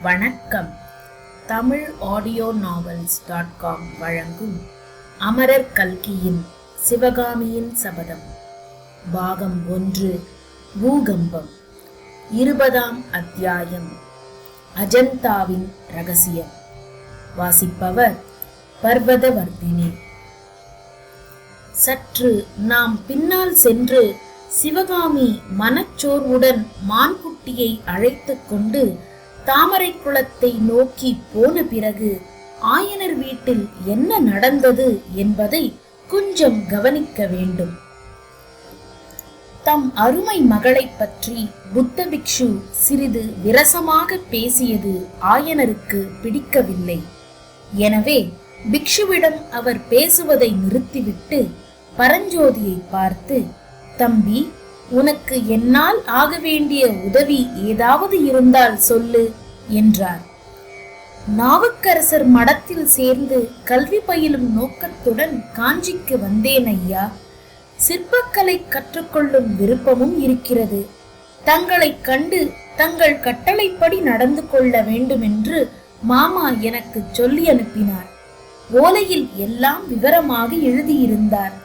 வணக்கம். தமிழ் ஆடியோ நாவல்ஸ்.com வழங்கும் அமரர் கல்கியின் சிவகாமியின் சபதம் பாகம் 1 பூகம்பம் 20ஆம் அத்தியாயம் அஜந்தாவின் ரகசியம். வாசிப்பவர் பர்வதவர்தினி. சற்று நாம் பின்னால் சென்று சிவகாமி மனச்சோர்வுடன் மான்குட்டியை அழைத்து கொண்டு தாமரை குளத்தை நோக்கி போன பிறகு ஆயனர் வீட்டில் என்ன நடந்தது என்பதை கொஞ்சம் கவனிக்க வேண்டும். தம் அருமை மகளை பற்றி புத்த பிக்ஷு சிறிது விரசமாக பேசியது ஆயனருக்கு பிடிக்கவில்லை. எனவே பிக்ஷுவிடம் அவர் பேசுவதை நிறுத்திவிட்டு பரஞ்சோதியை பார்த்து, தம்பி, உனக்கு என்னால் ஆக வேண்டிய உதவி ஏதாவது இருந்தால் சொல்லு என்றார். நாவுக்கரசர் மடத்தில் சேர்ந்து கல்வி பயிலும் நோக்கத்துடன் காஞ்சிக்கு வந்தேன் ஐயா. சிற்பக்கலை கற்றுக்கொள்ளும் விருப்பமும் இருக்கிறது. தங்களை கண்டு தங்கள் கட்டளைப்படி நடந்து கொள்ள வேண்டும் என்று மாமா எனக்கு சொல்லி அனுப்பினார். ஓலையில் எல்லாம் விவரமாக எழுதியிருந்தார்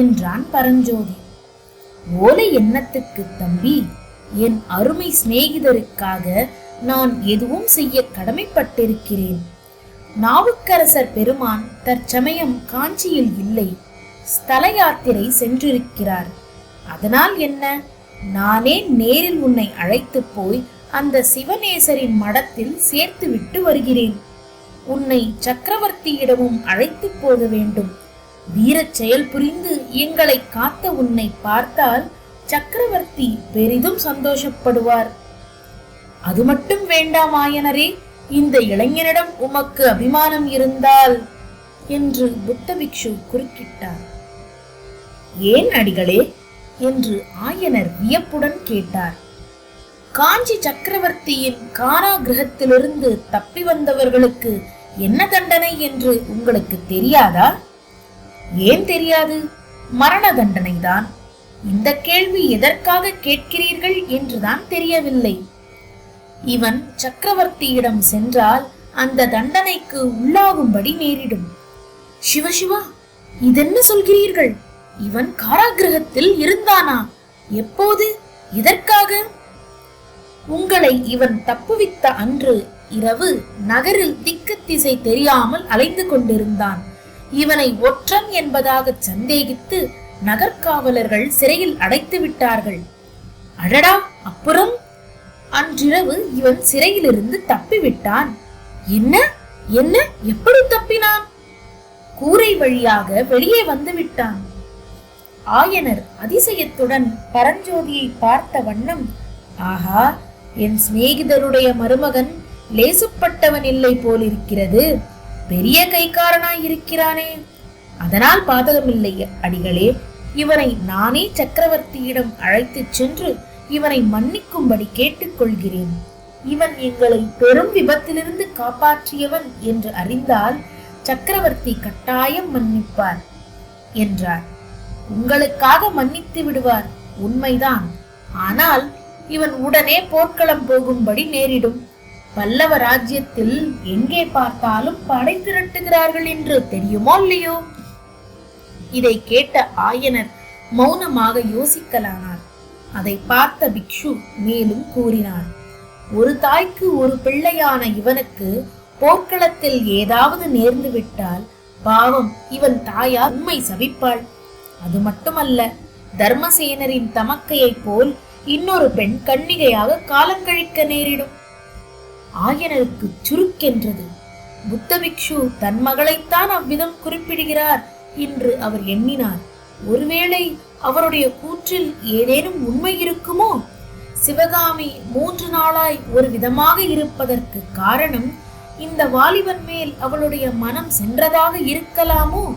என்றான் பரஞ்சோதி. ஓலை என்னத்துக்கு தம்பி? என் அருமை சிநேகிதருக்காக நான் எதுவும் செய்ய கடமைப்பட்டிருக்கிறேன். நாவுக்கரசர் பெருமான் தற்சமயம் காஞ்சியில் இல்லை, ஸ்தல யாத்திரை சென்றிருக்கிறார். அதனால் என்ன, நானே நேரில் உன்னை அழைத்து போய் அந்த சிவநேசரின் மடத்தில் சேர்த்து விட்டு வருகிறேன். உன்னை சக்கரவர்த்தியிடமும் அழைத்து போக வேண்டும். வீரச் செயல் புரிந்து எங்களை காத்த உன்னை பார்த்தால் சக்கரவர்த்தி பெரிதும் சந்தோஷப்படுவார். அது மட்டும் வேண்டாம் ஆயனரே, இந்த இளைஞனிடம் உமக்கு அபிமானம் இருந்தால் என்று புத்த பிக்ஷு குறுக்கிட்டார். ஏன் அடிகளே என்று ஆயனர் வியப்புடன் கேட்டார். காஞ்சி சக்கரவர்த்தியின் காராகிரகத்திலிருந்து தப்பி வந்தவர்களுக்கு என்ன தண்டனை என்று உங்களுக்கு தெரியாதா? ஏன் தெரியாது? மரண தண்டனைதான். இந்த கேள்வி எதற்காக கேட்கிறீர்கள் என்றுதான் தெரியவில்லை. இவன் சக்கரவர்த்தியிடம் சென்றால் அந்த தண்டனைக்கு உள்ளாகும்படி நேரிடும். சிவசிவா, இதென்ன சொல்கிறீர்கள்? இவன் காராகிரகத்தில் இருந்தானா? எப்போது? எதற்காக? உங்களை இவன் தப்புவித்த அன்று இரவு நகரில் திக்கு திசை தெரியாமல் அலைந்து கொண்டிருந்தான். இவனை ஒற்றன் என்பதாக சந்தேகித்து நகர்காவலர்கள் சிறையில் அடைத்து விட்டார்கள். அடடா, அப்புறம்? அன்றிரவு இவன் சிறையிலிருந்து தப்பிவிட்டான். என்ன என்ன எப்படி தப்பினான்? கூரை வழியாக வெளியே வந்து விட்டான். ஆயனர் அதிசயத்துடன் பரஞ்சோதியை பார்த்த வண்ணம், ஆஹா, என் சிநேகிதருடைய மருமகன் லேசுப்பட்டவன் இல்லை போலிருக்கிறது. பெரிய கைக்காரனாய் இருக்கிறானே. அதனால் பாதகமில்லை அடிகளே. இவனை நானே சக்கரவர்த்தியிடம் அழைத்து சென்று இவனை மன்னிக்கும்படி கேட்டுக்கொள்கிறேன். இவன் எங்களை பெரும் விபத்திலிருந்து காப்பாற்றியவன் என்று அறிந்தால் சக்கரவர்த்தி கட்டாயம் மன்னிப்பார் என்றார். உங்களுக்காக மன்னித்து விடுவார், உண்மைதான். ஆனால் இவன் உடனே போர்க்களம் போகும்படி நேரிடும். பல்லவ ராஜ்யத்தில் எங்கே பார்த்தாலும் படை திரட்டுகிறார்கள் என்று தெரியுமோ இல்லையோ? இதை கேட்ட ஆயனர் மௌனமாக யோசிக்கலானார். அதை பார்த்த பிக்ஷு மேலும் கூறினார், ஒரு தாய்க்கு ஒரு பிள்ளையான இவனுக்கு போர்க்களத்தில் ஏதாவது நேர்ந்து விட்டால் பாவம் இவன் தாயார் உண்மை சபிப்பாள். அது மட்டுமல்ல, தர்மசேனரின் தமக்கையை போல் இன்னொரு பெண் கன்னிகையாக காலங்கழிக்க நேரிடும். ஆயனருக்கு சுருக்கென்றது. புத்த பிக்ஷு தன் மகளைத்தான் அவ்விதம் குறிப்பிடுகிறார் என்று அவர் எண்ணினார். ஒருவேளை அவருடைய கூற்றில் ஏதேனும் உண்மை இருக்குமோ? சிவகாமி 3 நாளாய் ஒரு விதமாக இருப்பதற்கு காரணம் இந்த வாலிபன் மேல் அவளுடைய மனம் சென்றதாக இருக்கலாமோ?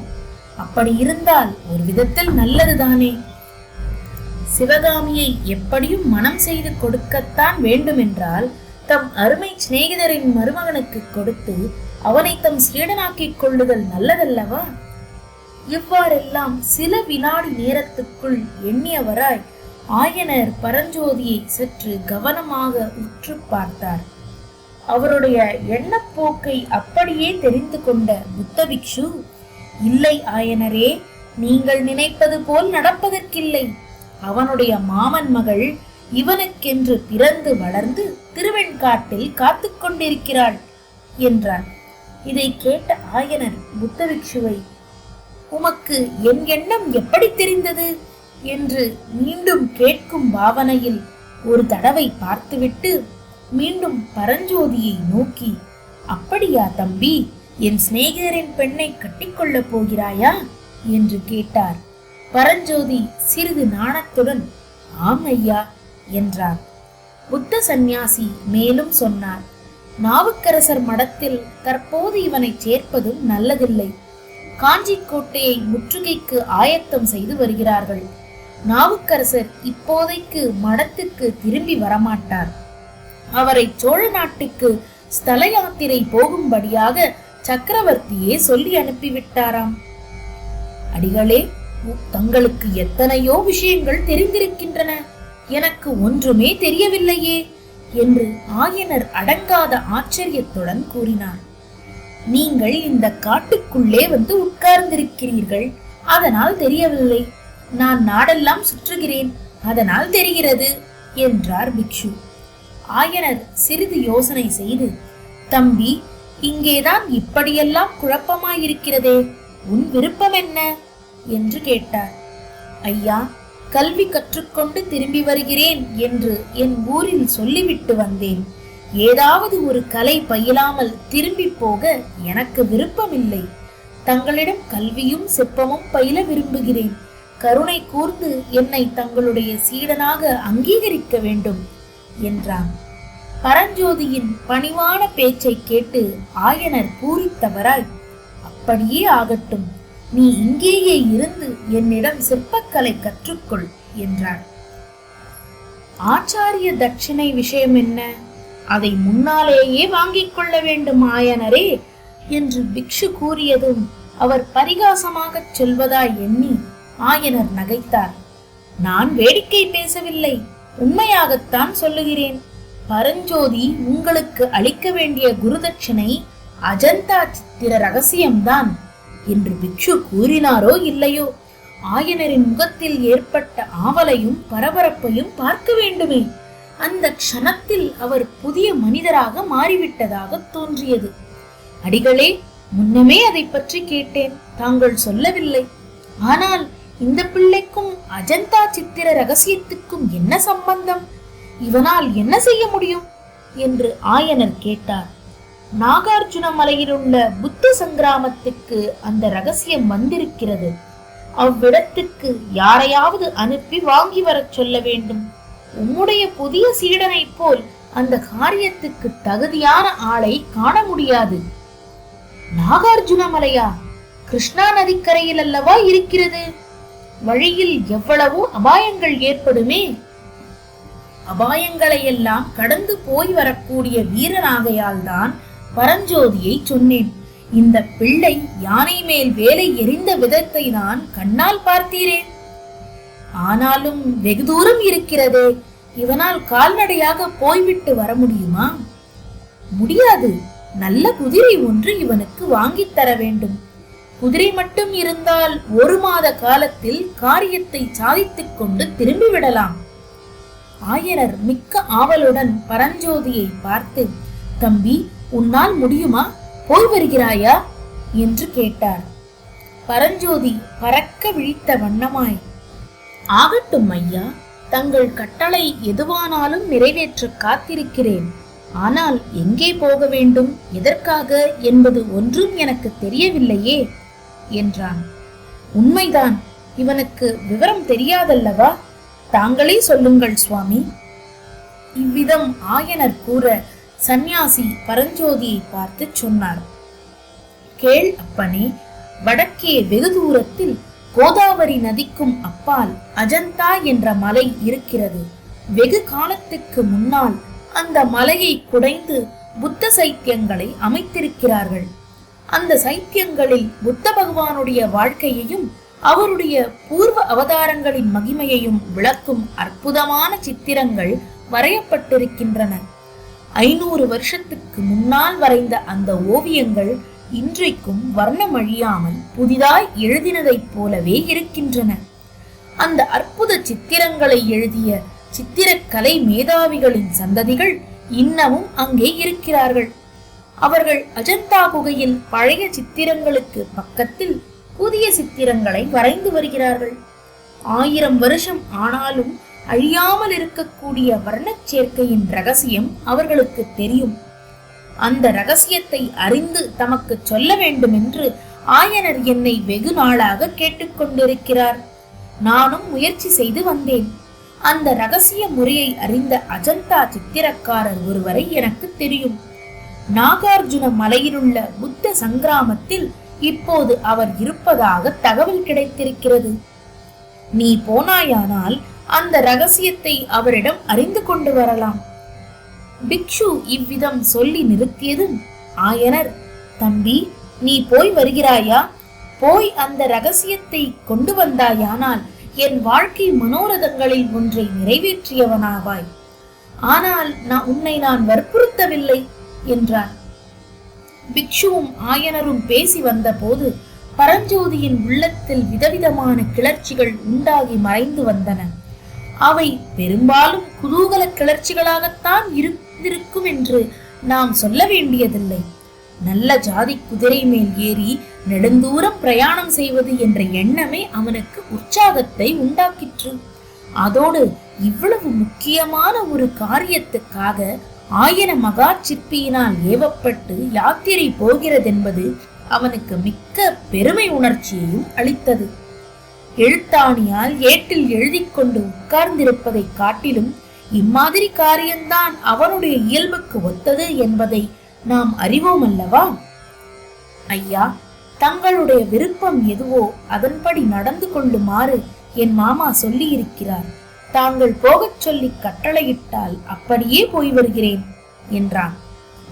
அப்படி இருந்தால் ஒரு விதத்தில் நல்லதுதானே. சிவகாமியை எப்படியும் மனம் செய்து கொடுக்கத்தான் வேண்டுமென்றால் தம் அருமை சிநேகிதரின் மருமகனுக்கு கொடுத்து அவனை தம் சீடனாக்கிக் கொள்ளுதல் நல்லதல்லவா? இவ்வாறெல்லாம் சில வினாடி நேரத்துக்குள் எண்ணியவராய் ஆயனர் பரஞ்சோதியை சற்று கவனமாக உற்று பார்த்தார். அவருடைய எண்ணப்போக்கை அப்படியே தெரிந்து கொண்ட புத்த பிக்ஷு, இல்லை ஆயனரே, நீங்கள் நினைப்பது போல் நடப்பதற்கில்லை. அவனுடைய மாமன் மகள் இவனுக்கென்று பிறந்து வளர்ந்து திருவெண்காட்டில் காத்து கொண்டிருக்கிறாள் என்றான். இதை கேட்ட ஆயனர் புத்த பிக்ஷுவை, உமக்கு என் எண்ணம் எப்படி தெரிந்தது என்று மீண்டும் கேட்கும் பாவனையில் ஒரு தடவை பார்த்துவிட்டு மீண்டும் பரஞ்சோதியை நோக்கி, அப்படியா தம்பி, என் சிநேகிதரின் பெண்ணை கட்டிக்கொள்ளப் போகிறாயா என்று கேட்டார். பரஞ்சோதி சிறிது நாணத்துடன் ஆம் ஐயா என்றார். புத்த சந்நியாசி மேலும் சொன்னார், நாவுக்கரசர் மடத்தில் தற்போது இவனை சேர்ப்பதும் நல்லதில்லை. காஞ்சி கோட்டையை முற்றுகைக்கு ஆயத்தம் செய்து வருகிறார்கள். நாவுக்கரசர் இப்போதைக்கு மடத்துக்கு திரும்பி வரமாட்டார். அவரை சோழ நாட்டுக்கு ஸ்தல யாத்திரை போகும்படியாக சக்கரவர்த்தியே சொல்லி அனுப்பிவிட்டாராம். அடிகளே, தங்களுக்கு எத்தனையோ விஷயங்கள் தெரிந்திருக்கின்றன, எனக்கு ஒன்றுமே தெரியவில்லையே என்று ஆயனர் அடங்காத ஆச்சரியத்துடன் கூறினார். நீங்கள் இந்த காட்டுக்குள்ளே வந்து உட்கார்ந்திருக்கிறீர்கள், அதனால் தெரியவில்லை. நான் நாடெல்லாம் சுற்றுகிறேன், அதனால் தெரிகிறது என்றார் பிக்ஷு. ஆயனர் சிறிது யோசனை செய்து, தம்பி, இங்கேதான் இப்படியெல்லாம் குழப்பமாயிருக்கிறதே, உன் விருப்பம் என்ன என்று கேட்டார். ஐயா, கல்வி கற்றுக்கொண்டு திரும்பி வருகிறேன் என்று என் ஊரில் சொல்லிவிட்டு வந்தேன். ஏதாவது ஒரு கலை பயிலாமல் திரும்பி போக எனக்கு விருப்பமில்லை. தங்களிடம் கல்வியும் சிற்பமும் பயில விரும்புகிறேன். கருணை கூர்ந்து என்னை தங்களுடைய சீடனாக அங்கீகரிக்க வேண்டும் என்றான். பரஞ்சோதியின் பணிவான பேச்சை கேட்டு ஆயனர் பூரித்தவராய், அப்படியே ஆகட்டும், நீ இங்கேயே இருந்து என்னிடம் சிற்பக்கலை கற்றுக்கொள் என்றார். ஆச்சாரிய தட்சிணை விஷயம் என்ன? அதை முன்னாலேயே வாங்கிக் கொள்ள வேண்டும் ஆயனரே என்று பிக்ஷு கூறியதும் அவர் பரிகாசமாக சொல்வதாய் எண்ணி ஆயனர் நகைத்தார். நான் வேடிக்கை பேசவில்லை, உண்மையாகத்தான் சொல்லுகிறேன். பரஞ்சோதி உங்களுக்கு அளிக்க வேண்டிய குருதட்சிணை அஜந்தா சித்திர ரகசியம்தான் என்று பிக்ஷு கூறினாரோ இல்லையோ, ஆயனரின் முகத்தில் ஏற்பட்ட ஆவலையும் பரபரப்பையும் பார்க்க வேண்டுமே. அந்த க்ஷணத்தில் அவர் புதிய மனிதராக மாறிவிட்டதாக தோன்றியது. அடிகளே, முன்னமே அதை பற்றி கேட்டேன், தாங்கள் சொல்லவில்லை. ஆனால் இந்த பிள்ளைக்கும் அஜந்தா சித்திர ரகசியத்துக்கும் என்ன சம்பந்தம்? இவனால் என்ன செய்ய முடியும் என்று ஆயனர் கேட்டார். நாகார்ஜுன மலையில் உள்ள புத்த சங்கிராமத்துக்கு அந்த ரகசியம் வந்திருக்கிறது. அவ்விடத்துக்கு யாரையாவது அனுப்பி வாங்கி வரச் சொல்ல வேண்டும். உம்முடைய புதிய சீடனை போல் அந்த காரியத்துக்கு தகுதியான ஆளை காண முடியாது. நாகார்ஜுன மலையா? கிருஷ்ணா நதிக்கரையில் அல்லவா இருக்கிறது. வழியில் எவ்வளவோ அபாயங்கள் ஏற்படுமே. அபாயங்களை எல்லாம் கடந்து போய் வரக்கூடிய வீரனாகையால் தான் பரஞ்சோதியை சொன்னேன். இந்த பிள்ளை யானை மேல் வேலை எறிந்த விதத்தை நான் கண்ணால் பார்த்தீரேன். ஆனாலும் வெகு தூரம் இருக்கிறதே, இவனால் கால்நடையாக போய்விட்டு வர முடியுமா? முடியாது. நல்ல குதிரை ஒன்று இவனுக்கு வாங்கித் தர வேண்டும். குதிரை மட்டும் இருந்தால் 1 மாத காலத்தில் காரியத்தை சாதித்துக் கொண்டு திரும்பி விடலாம். ஆயனர் மிக்க ஆவலுடன் பரஞ்சோதியை பார்த்து, தம்பி, உன்னால் முடியுமா? போய் வருகிறாயா என்று கேட்டார். பரஞ்சோதி பறக்க விழித்த வண்ணமாய், ஆகட்டும் ஐயா, தங்கள் கட்டளை எதுவானாலும் நிறைவேற்ற காத்திருக்கிறேன். ஆனால் எங்கே போக வேண்டும், எதற்காக என்பது ஒன்றும் எனக்கு தெரியவில்லையே என்றான். உண்மைதான், இவனுக்கு விவரம் தெரியாதல்லவா? தாங்களே சொல்லுங்கள் சுவாமி. இவ்விதம் ஆயனர் கூற சந்நியாசி பரஞ்சோதியை பார்த்து சொன்னார். கேள் அப்பனே, வடக்கே வெகு தூரத்தில் கோதாவரி நதிக்கும் அப்பால் அஜந்தா என்ற மலை இருக்கிறது. வெகு காலத்துக்கு முன்னால் அந்த மலையை குடைந்து புத்த சைத்தியங்களை அமைத்திருக்கிறார்கள். அந்த சைத்தியங்களில் புத்த பகவானுடைய வாழ்க்கையையும் அவருடைய பூர்வ அவதாரங்களின் மகிமையையும் விளக்கும் அற்புதமான சித்திரங்கள் வரையப்பட்டிருக்கின்றன. 500 வருஷத்துக்கு முன்னால் வரைந்த அந்த ஓவியங்கள் இன்றைக்கும் வர்ணம் அழியாமல் புதிதாய் எழுதினதைப் போலவே இருக்கின்றன. அந்த அற்புத சித்திரங்களை எழுதிய சித்திரக்கலை மேதாவிகளின் சந்ததிகள் இன்னமும் அங்கே இருக்கிறார்கள். அவர்கள் அஜந்தா குகையில் பழைய சித்திரங்களுக்கு பக்கத்தில் புதிய சித்திரங்களை வரைந்து வருகிறார்கள். 1000 வருஷம் ஆனாலும் அழியாமல் இருக்கக்கூடிய வர்ணச் சேர்க்கையின் ரகசியம் அவர்களுக்கு தெரியும். அந்த ரகசியத்தை அறிந்து தமக்கு சொல்ல வேண்டும் என்று ஆயனர் என்னை வெகு நாளாக கேட்டுக்கொண்டிருக்கிறார். நானும் முயற்சி செய்து வந்தேன். அந்த ரகசிய முறையை அறிந்த அஜந்தா சித்திரக்காரர் ஒருவரை எனக்கு தெரியும். நாகார்ஜுன மலையிலுள்ள புத்த சங்கிராமத்தில் இப்போது அவர் இருப்பதாக தகவல் கிடைத்திருக்கிறது. நீ போனாயானால் அந்த ரகசியத்தை அவரிடம் அறிந்து கொண்டு வரலாம். பிக்ஷு இவ்விதம் சொல்லி நிறுத்தியதும் ஆயனர், தம்பி, நீ போய் வருகிறாயா? போய் அந்த ரகசியத்தை கொண்டு வந்தாயானால் என் வாழ்க்கை மனோரதங்களில் ஒன்றை நிறைவேற்றியவனாவாய். ஆனால் உன்னை நான் வற்புறுத்தவில்லை என்றார். பிக்ஷுவும் ஆயனரும் பேசி வந்த போது பரஞ்சோதியின் உள்ளத்தில் விதவிதமான கிளர்ச்சிகள் உண்டாகி மறைந்து வந்தன. அவை பெரும்பாலும் குதூகல கிளர்ச்சிகளாகத்தான் இருந்திருக்கும் என்று நாம் சொல்ல வேண்டியதில்லை. நல்ல ஜாதி குதிரை மேல் ஏறி நெடுந்தூரம் பிரயாணம் செய்வது என்ற எண்ணமே அவனுக்கு உற்சாகத்தை உண்டாக்கிற்று. அதோடு இவ்வளவு முக்கியமான ஒரு காரியத்துக்காக ஆயன மகா சிற்பியினால் ஏவப்பட்டு யாத்திரை போகிறதென்பது அவனுக்கு மிக்க பெருமை உணர்ச்சியையும் அளித்தது. எழுத்தாணியால் ஏட்டில் எழுதி கொண்டு உட்கார்ந்திருப்பதை காட்டிலும் இம்மாதிரி காரியம்தான் அவனுடைய இயல்புக்கு ஒத்தது என்பதை நாம் அறிவோம் அல்லவா? ஐயா, தங்களுடைய விருப்பம் எதுவோ அதன்படி நடந்து கொள்ளுமாறு என் மாமா சொல்லி இருக்கிறார். தாங்கள் போகச் சொல்லி கட்டளையிட்டால் அப்படியே போய் வருகிறேன் என்றான்.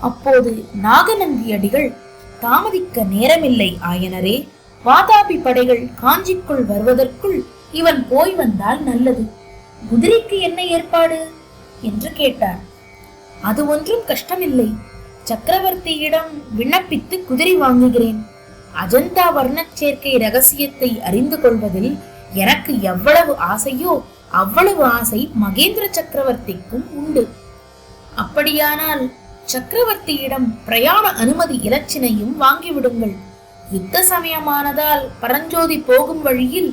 அப்போது நாகநந்தி அடிகள், தாமதிக்க நேரமில்லை ஆயனரே. வாதாபி படைகள் காஞ்சிக்குள் வருவதற்குள் இவன் போய் வந்தால் நல்லது. குதிரைக்கு என்ன ஏற்பாடு என்று கேட்டார். அது ஒன்றும் கஷ்டமில்லை. சக்கரவர்த்தியிடம் விண்ணப்பித்து குதிரை வாங்குகிறேன். அஜந்தா வர்ணச் சேர்க்கை ரகசியத்தை அறிந்து கொள்வதில் எனக்கு எவ்வளவு ஆசையோ அவ்வளவு ஆசை மகேந்திர சக்கரவர்த்திக்கும் உண்டு. அப்படியானால் சக்கரவர்த்தியிடம் பிரயாண அனுமதி இலச்சினையும் வாங்கிவிடுங்கள். யுத்த சமயமானதால் பரஞ்சோதி போகும் வழியில்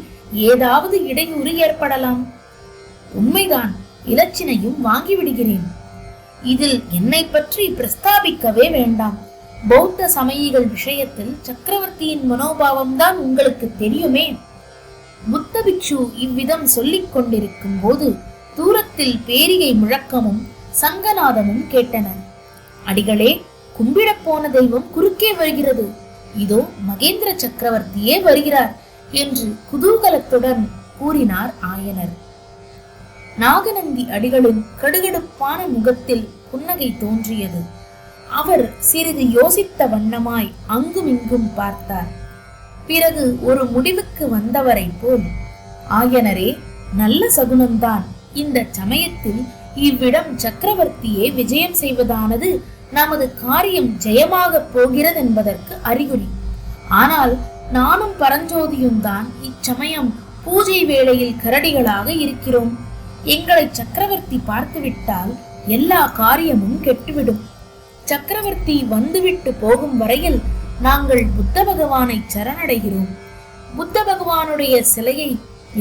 ஏதாவது இடையூறு ஏற்படலாம். உண்மைதான், இலச்சினையும் வாங்கிவிடுகிறேன். இதில் என்னை பற்றி பிரஸ்தாபிக்கவே வேண்டாம். பௌத்த சமயிகள் விஷயத்தில் சக்கரவர்த்தியின் மனோபாவம் தான் உங்களுக்கு தெரியுமே. புத்த பிக்ஷு இவ்விதம் சொல்லிக் கொண்டிருக்கும் போது தூரத்தில் பேரிகை முழக்கமும் சங்கநாதமும் கேட்டன. அடிகளே, கும்பிடப் போன தெய்வம் குறுக்கே வருகிறது. இதோ மகேந்திர சக்கரவர்த்தியே வருகிறார் என்று குதூகலத்துடன் கூறினார் ஆயனர். நாகநந்தி அடிகளின் கடுகடுப்பான முகத்தில் புன்னகை தோன்றியது. அவர் சிறிது யோசித்த வண்ணமாய் அங்குமிங்கும் பார்த்தார். பிறகு ஒரு முடிவுக்கு வந்தவரை போல், ஆயனரே, நல்ல சகுனம்தான். இந்த சமயத்தில் இவ்விடம் சக்கரவர்த்தியே விஜயம் செய்வதானது நமது காரியம் ஜெயமாக போகிறது என்பதற்கு அறிகுறி. ஆனால் நானும் பரஞ்சோதியும் தான் இச்சமயம் பூஜை வேளையில் கரடிகளாக இருக்கிறோம். எங்களை சக்கரவர்த்தி பார்த்துவிட்டால் எல்லா காரியமும் கெட்டுவிடும். சக்கரவர்த்தி வந்துவிட்டு போகும் வரையில் நாங்கள் புத்த பகவானை சரணடைகிறோம். புத்த பகவானுடைய சிலையை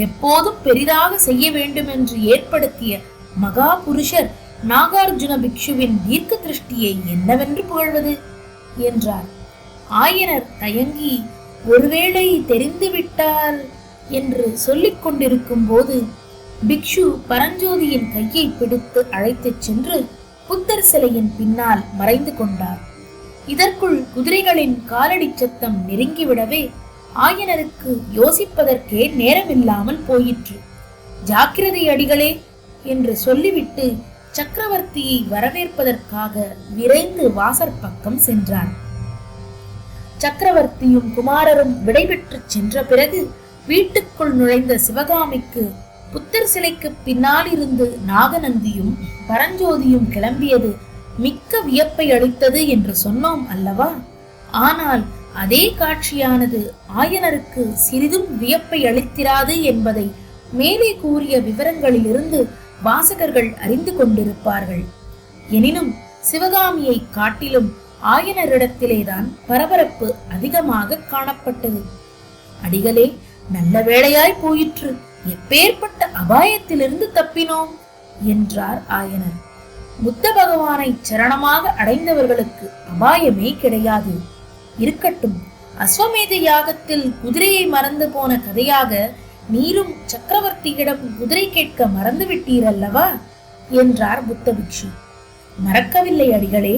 எப்போதும் பெரிதாக செய்ய வேண்டும் என்று ஏற்படுத்திய மகா புருஷர் நாகார்ஜுன பிக்ஷுவின் தீர்க்க திருஷ்டியை என்னவென்று புகழ்வது என்றார். ஆயனர் தயங்கி ஒருவேளை தெரிந்துவிட்டால் என்று சொல்லிக் கொண்டிருக்கும் போது பிக்ஷு பரஞ்சோதியின் கையை பிடித்து அழைத்துச் சென்று புத்தர் சிலையின் பின்னால் மறைந்து கொண்டார். இதற்குள் குதிரைகளின் காலடி சத்தம் நெருங்கிவிடவே ஆயனருக்கு யோசிப்பதற்கே நேரமில்லாமல் போயிற்று. ஜாக்கிரதை அடிகளே என்று சொல்லிவிட்டு சக்கரவர்த்தியை வரவேற்பதற்காக விரைந்து வாசற்பக்கம் சென்றான். சக்கரவர்த்தியும் குமாரரும் விடைபெற்று சென்ற பிறகு வீட்டுக்குள் நுழைந்த சிவகாமிக்கு புத்தர் சிலைக்கு பின்னால் இருந்து நாகநந்தியும் பரஞ்சோதியும் கிளம்பியது மிக்க வியப்பை அளித்தது என்று சொன்னோம் அல்லவா? ஆனால் அதே காட்சியானது ஆயனருக்கு சிறிதும் வியப்பை அளித்திராது என்பதை மேலே கூறிய விவரங்களிலிருந்து வாசகர்கள் அறிந்து கொண்டிருப்பார்கள். எனினும் சிவகாமியை காட்டிலும் ஆயனரிடத்திலேதான் பரபரப்பு அதிகமாக காணப்பட்டது. அடிகளே, நல்ல வேளையாய் போயிற்று, எப்பேற்பட்ட அபாயத்திலிருந்து தப்பினோம் என்றார் ஆயனர். புத்த பகவானை சரணமாக அடைந்தவர்களுக்கு அபாயமே கிடையாது. இருக்கட்டும், அஸ்வமேத யாகத்தில் குதிரையை மறந்து போன கதையாக நீரும் சக்கரவர்த்தியிடம் குதிரை கேட்க மறந்து விட்டீரல்லவா என்றார் புத்த பிக்ஷு. மறக்கவில்லை அடிகளே,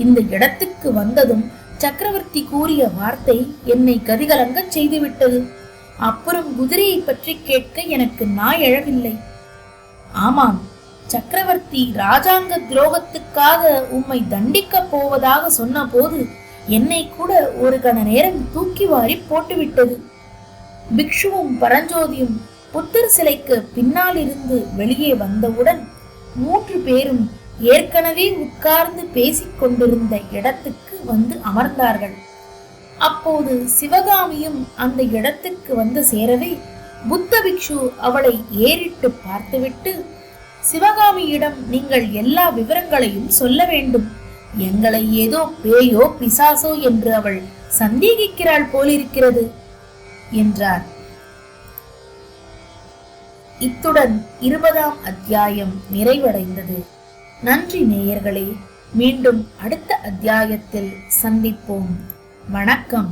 இந்த இடத்துக்கு வந்ததும் சக்கரவர்த்தி கூறிய வார்த்தை என்னை கதிகலங்க செய்துவிட்டது. அப்புறம் குதிரையை பற்றி கேட்க எனக்கு நாய் எழவில்லை. ஆமாம், சக்கரவர்த்தி ராஜாங்க துரோகத்துக்காக உம்மை தண்டிக்க போவதாக சொன்ன போது என்னை கூட ஒரு கண நேரம் தூக்கி வாரி போட்டுவிட்டது. பிக்ஷுவும் பரஞ்சோதியும் புத்தர் சிலைக்கு பின்னால் இருந்து வெளியே வந்தவுடன் 3 பேரும் ஏற்கனவே உட்கார்ந்து பேசிக் கொண்டிருந்த இடத்துக்கு வந்து அமர்ந்தார்கள். அப்போது சிவகாமியும் அந்த இடத்துக்கு வந்து சேரவே புத்த பிக்ஷு அவளை ஏறிட்டு பார்த்துவிட்டு, சிவகாமியிடம் நீங்கள் எல்லா விவரங்களையும் சொல்ல வேண்டும். எங்களை ஏதோ பேயோ பிசாசோ என்று அவள் சந்தேகிக்கிறாள் போலிருக்கிறது என்றார். இத்துடன் 20ஆம் அத்தியாயம் நிறைவடைந்தது. நன்றி நேயர்களே, மீண்டும் அடுத்த அத்தியாயத்தில் சந்திப்போம். வணக்கம்.